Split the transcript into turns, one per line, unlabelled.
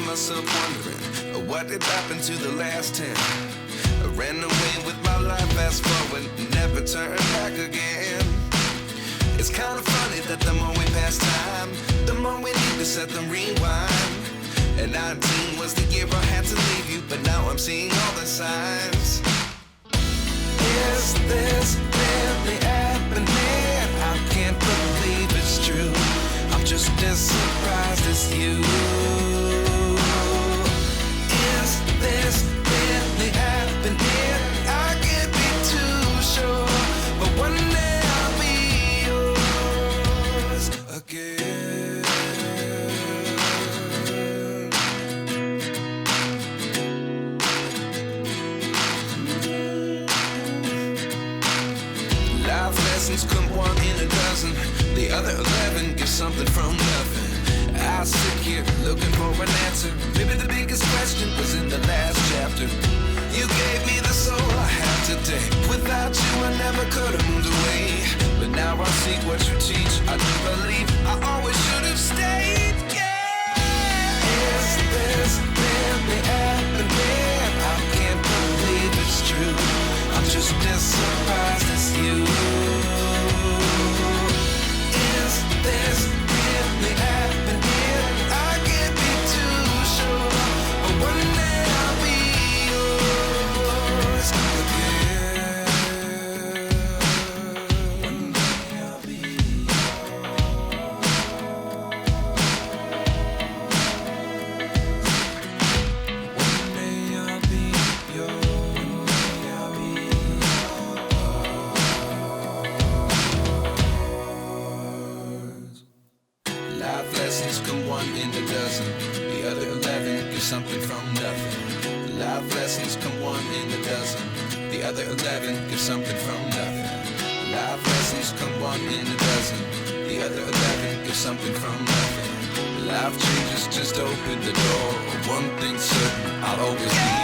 myself wondering, what did happen to the last 10? I ran away with my life, fast forward, never turn back again. It's kind of funny that the more we pass time, the more we need to set them rewind. And 19 was the year I had to leave you, but now I'm seeing all the signs. Is this really happening? I can't believe it's true. I'm just as surprised as you. Is this really happening? I can't be too sure, but one day I'll be yours again. Life lessons come one in a dozen. The other 11 get something from nothing. I sit here looking for an answer. Maybe the biggest question was in the last chapter. You gave me the soul I have today. Without you I never could have moved away. But now I see what you teach. I do believe I always should have stayed. Yeah. Is this really happening? I can't believe it's true. I'm just as surprised as you. Is this really happening? I can't be too sure, but one day I'll be yours again. One day I'll be yours. One day I'll be yours. I'll be yours. Life lessons come one in a dozen. The other 11 get something from nothing. Life lessons come one in a dozen. The other 11 get something from nothing. Life lessons come one in a dozen. The other 11 get something from nothing. Life changes just open the door. One thing's certain, I'll always be